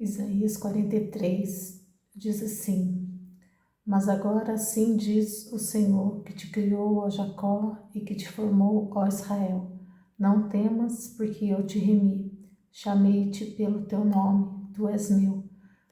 Isaías 43 diz assim: Mas agora assim diz o Senhor, que te criou, ó Jacó, e que te formou, ó Israel. Não temas, porque eu te remi. Chamei-te pelo teu nome, tu és meu.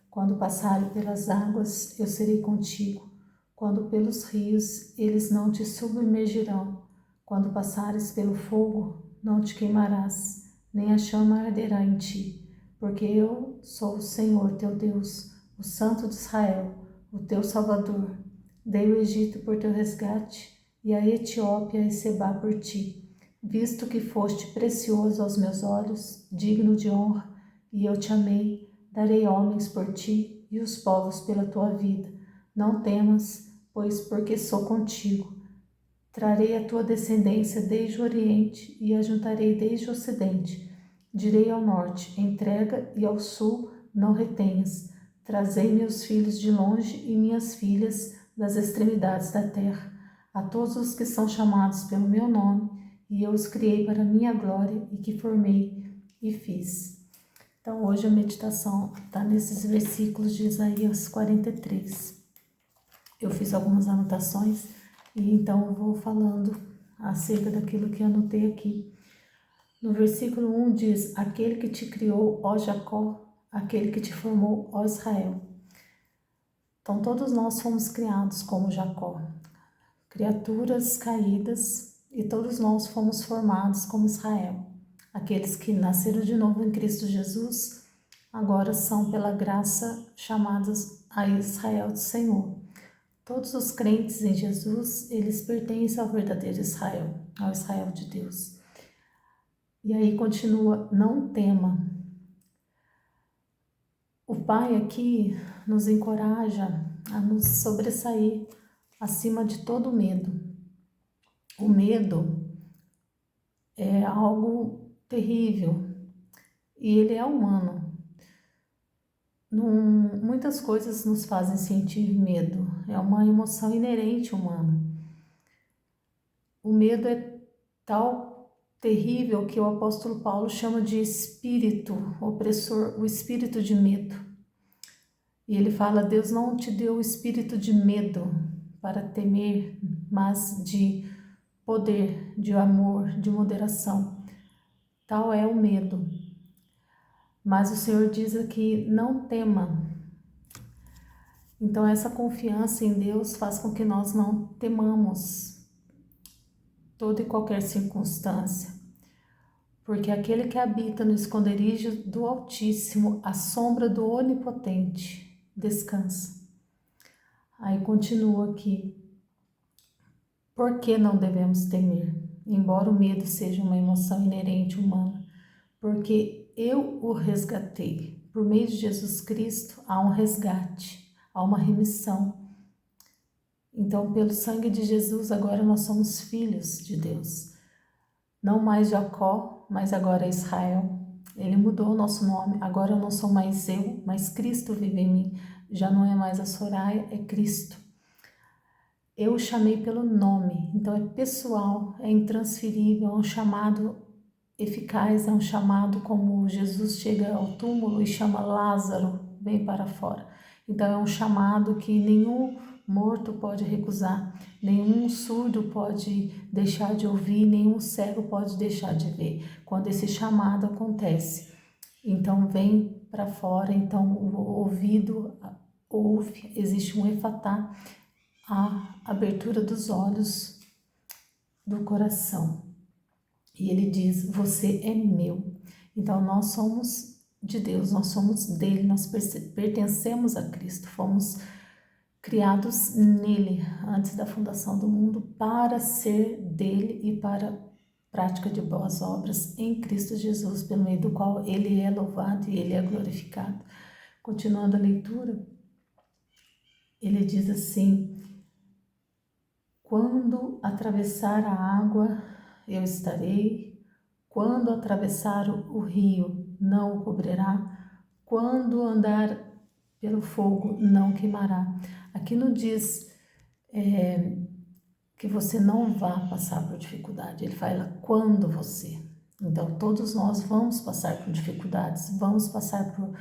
Quando passarem pelas águas, eu serei contigo. Quando pelos rios, eles não te submergirão. Quando passares pelo fogo, não te queimarás, nem a chama arderá em ti. Porque eu sou o Senhor teu Deus, o Santo de Israel, o teu Salvador. Dei o Egito por teu resgate, e a Etiópia e Sebá por ti. Visto que foste precioso aos meus olhos, digno de honra, e eu te amei, darei homens por ti e os povos pela tua vida. Não temas, pois porque sou contigo. Trarei a tua descendência desde o Oriente e a juntarei desde o Ocidente. Direi ao norte, entrega, e ao sul, não retenhas. Trazei meus filhos de longe e minhas filhas das extremidades da terra, a todos os que são chamados pelo meu nome, e eu os criei para minha glória e que formei e fiz. Então hoje a meditação está nesses versículos de Isaías 43. Eu fiz algumas anotações e então eu vou falando acerca daquilo que anotei aqui. No versículo 1 diz: Aquele que te criou, ó Jacó, aquele que te formou, ó Israel. Então todos nós fomos criados como Jacó, criaturas caídas, e todos nós fomos formados como Israel. Aqueles que nasceram de novo em Cristo Jesus, agora são pela graça chamados a Israel do Senhor. Todos os crentes em Jesus, eles pertencem ao verdadeiro Israel, ao Israel de Deus. E aí continua: não tema. O Pai aqui nos encoraja a nos sobressair acima de todo medo. O medo é algo terrível e ele é humano. Muitas coisas nos fazem sentir medo, é uma emoção inerente humana. O medo é tal terrível que o apóstolo Paulo chama de espírito opressor, o espírito de medo. E ele fala: Deus não te deu o espírito de medo para temer, mas de poder, de amor, de moderação. Tal é o medo. Mas o Senhor diz aqui: não tema. Então essa confiança em Deus faz com que nós não temamos toda e qualquer circunstância. Porque aquele que habita no esconderijo do Altíssimo, à sombra do Onipotente, descansa. Aí continua aqui: por que não devemos temer? Embora o medo seja uma emoção inerente humana, porque eu o resgatei. Por meio de Jesus Cristo há um resgate, há uma remissão. Então, pelo sangue de Jesus, agora nós somos filhos de Deus. Não mais Jacó, mas agora Israel. Ele mudou o nosso nome. Agora eu não sou mais eu, mas Cristo vive em mim. Já não é mais a Soraya, é Cristo. Eu o chamei pelo nome, então é pessoal, é intransferível, é um chamado eficaz, é um chamado como Jesus chega ao túmulo e chama Lázaro, vem para fora. Então é um chamado que nenhum morto pode recusar, nenhum surdo pode deixar de ouvir, nenhum cego pode deixar de ver. Quando esse chamado acontece, então vem para fora, então o ouvido ouve, existe um efatá, a abertura dos olhos do coração. E ele diz: você é meu. Então nós somos de Deus, nós somos dele, nós pertencemos a Cristo, fomos criados nele antes da fundação do mundo para ser dele e para prática de boas obras em Cristo Jesus, pelo meio do qual ele é louvado e ele é glorificado. Continuando a leitura, ele diz assim: quando atravessar a água, eu estarei. Quando atravessar o rio, não o cobrirá. Quando andar pelo fogo, não queimará. Aqui não diz que você não vá passar por dificuldade. Ele fala quando você. Então, todos nós vamos passar por dificuldades, vamos passar por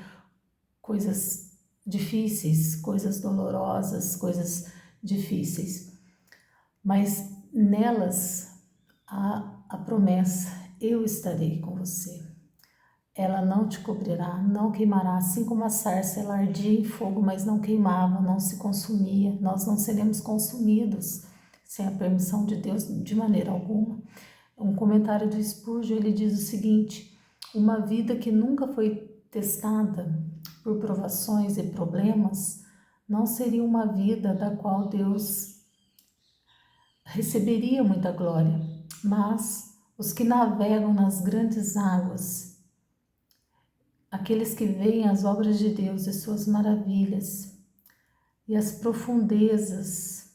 coisas difíceis, coisas dolorosas, coisas difíceis, mas nelas a promessa: eu estarei com você. Ela não te cobrirá, não queimará, assim como a sarça, ela ardia em fogo, mas não queimava, não se consumia. Nós não seremos consumidos sem a permissão de Deus de maneira alguma. Um comentário de Spurgeon, ele diz o seguinte: uma vida que nunca foi testada por provações e problemas não seria uma vida da qual Deus receberia muita glória, mas os que navegam nas grandes águas, aqueles que veem as obras de Deus e suas maravilhas e as profundezas,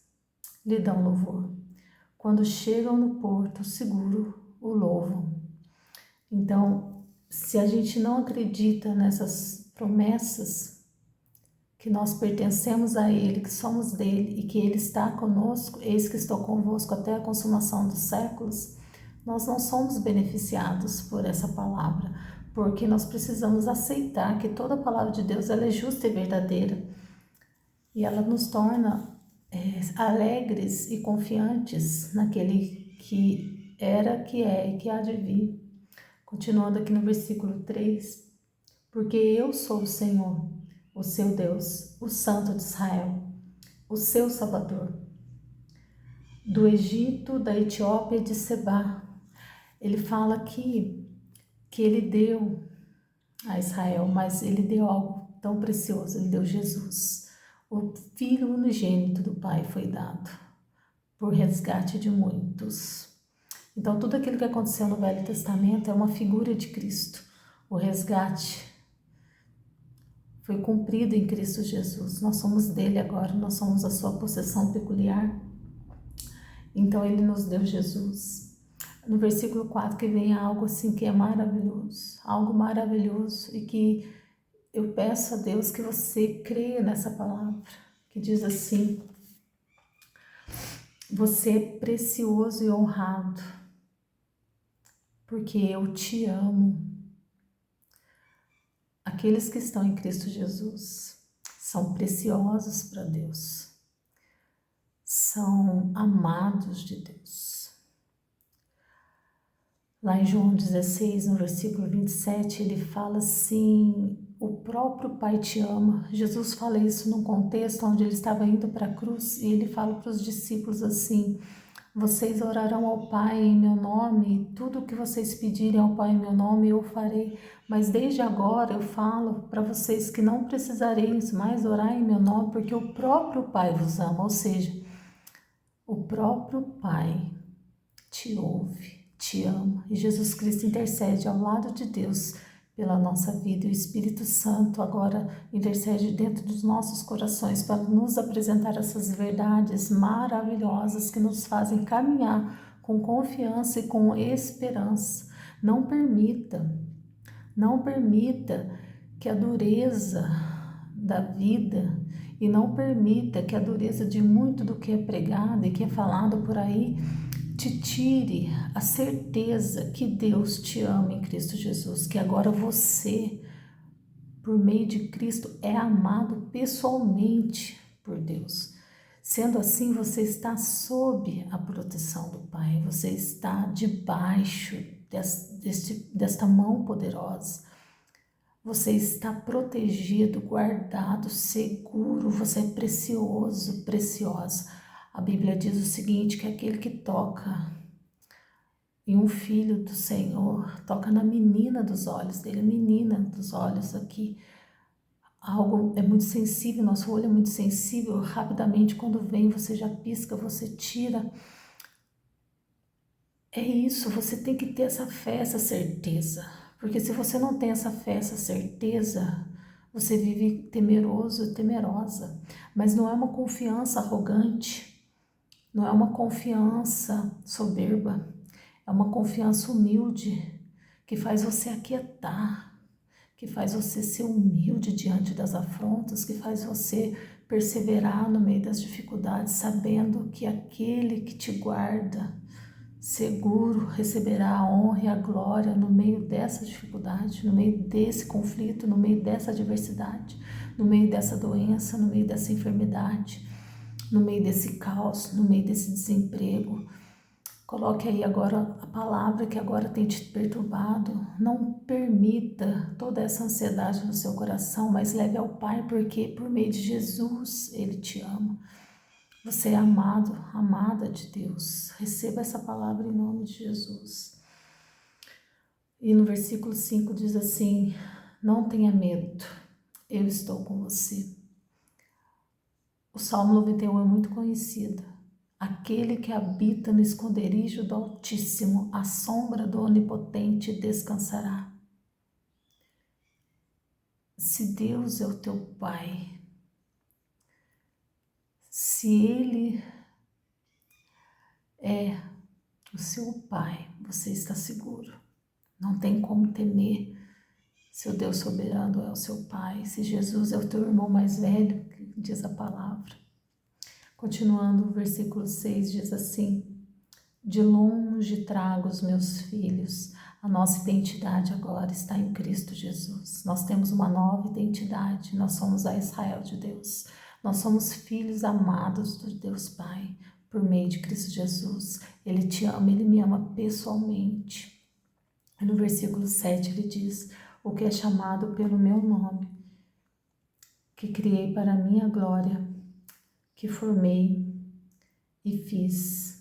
lhe dão louvor. Quando chegam no porto seguro, o louvam. Então, se a gente não acredita nessas promessas, que nós pertencemos a Ele, que somos dele e que Ele está conosco, eis que estou convosco até a consumação dos séculos, nós não somos beneficiados por essa palavra, porque nós precisamos aceitar que toda a palavra de Deus ela é justa e verdadeira e ela nos torna alegres e confiantes naquele que era, que é e que há de vir. Continuando aqui no versículo 3, porque eu sou o Senhor, o seu Deus, o Santo de Israel, o seu Salvador. Do Egito, da Etiópia e de Sebá. Ele fala aqui que ele deu a Israel, mas ele deu algo tão precioso, ele deu Jesus. O Filho unigênito do Pai foi dado por resgate de muitos. Então, tudo aquilo que aconteceu no Velho Testamento é uma figura de Cristo. O resgate foi cumprido em Cristo Jesus. Nós somos dele agora, nós somos a sua possessão peculiar. Então, ele nos deu Jesus. No versículo 4 que vem algo assim que é maravilhoso, algo maravilhoso, e que eu peço a Deus que você creia nessa palavra, que diz assim: você é precioso e honrado, porque eu te amo. Aqueles que estão em Cristo Jesus são preciosos para Deus, são amados de Deus. Lá em João 16, no versículo 27, ele fala assim: o próprio Pai te ama. Jesus fala isso num contexto onde ele estava indo para a cruz e ele fala para os discípulos assim: vocês orarão ao Pai em meu nome, tudo o que vocês pedirem ao Pai em meu nome eu farei, mas desde agora eu falo para vocês que não precisareis mais orar em meu nome, porque o próprio Pai vos ama, ou seja, o próprio Pai te ouve, te ama, e Jesus Cristo intercede ao lado de Deus pela nossa vida, e o Espírito Santo agora intercede dentro dos nossos corações para nos apresentar essas verdades maravilhosas que nos fazem caminhar com confiança e com esperança. Não permita que a dureza da vida e não permita que a dureza de muito do que é pregado e que é falado por aí te tire a certeza que Deus te ama em Cristo Jesus, que agora você, por meio de Cristo, é amado pessoalmente por Deus. Sendo assim, você está sob a proteção do Pai, você está debaixo desta mão poderosa. Você está protegido, guardado, seguro, você é precioso, preciosa. A Bíblia diz o seguinte, que aquele que toca em um filho do Senhor, toca na menina dos olhos dele, menina dos olhos aqui. Algo é muito sensível, nosso olho é muito sensível, rapidamente quando vem você já pisca, você tira. É isso, você tem que ter essa fé, essa certeza, porque se você não tem essa fé, essa certeza, você vive temeroso e temerosa, mas não é uma confiança arrogante, não é uma confiança soberba, é uma confiança humilde, que faz você aquietar, que faz você ser humilde diante das afrontas, que faz você perseverar no meio das dificuldades, sabendo que aquele que te guarda seguro, receberá a honra e a glória no meio dessa dificuldade, no meio desse conflito, no meio dessa adversidade, no meio dessa doença, no meio dessa enfermidade, no meio desse caos, no meio desse desemprego. Coloque aí agora a palavra que agora tem te perturbado. Não permita toda essa ansiedade no seu coração, mas leve ao Pai, porque por meio de Jesus Ele te ama. Você é amado, amada de Deus. Receba essa palavra em nome de Jesus. E no versículo 5 diz assim: não tenha medo, eu estou com você. O Salmo 91 é muito conhecido. Aquele que habita no esconderijo do Altíssimo, à sombra do Onipotente descansará. Se Deus é o teu Pai, se Ele é o seu Pai, você está seguro. Não tem como temer se o Deus soberano é o seu Pai, se Jesus é o teu irmão mais velho, que diz a palavra. Continuando, o versículo 6 diz assim: de longe trago os meus filhos. A nossa identidade agora está em Cristo Jesus. Nós temos uma nova identidade. Nós somos a Israel de Deus. Nós somos filhos amados do Deus Pai por meio de Cristo Jesus. Ele te ama, Ele me ama pessoalmente. E no versículo 7 ele diz: o que é chamado pelo meu nome, que criei para a minha glória, que formei e fiz.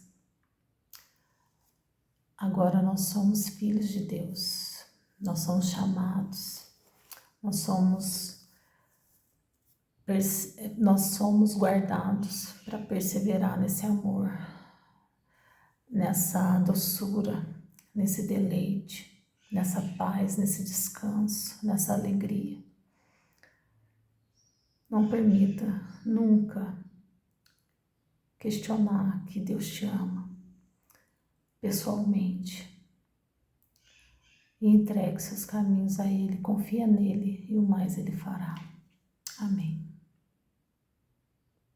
Agora nós somos filhos de Deus, nós somos chamados, nós somos guardados para perseverar nesse amor, nessa doçura, nesse deleite, nessa paz, nesse descanso, nessa alegria. Não permita nunca questionar que Deus te ama pessoalmente. E entregue seus caminhos a Ele, confia nele e o mais Ele fará. Amém.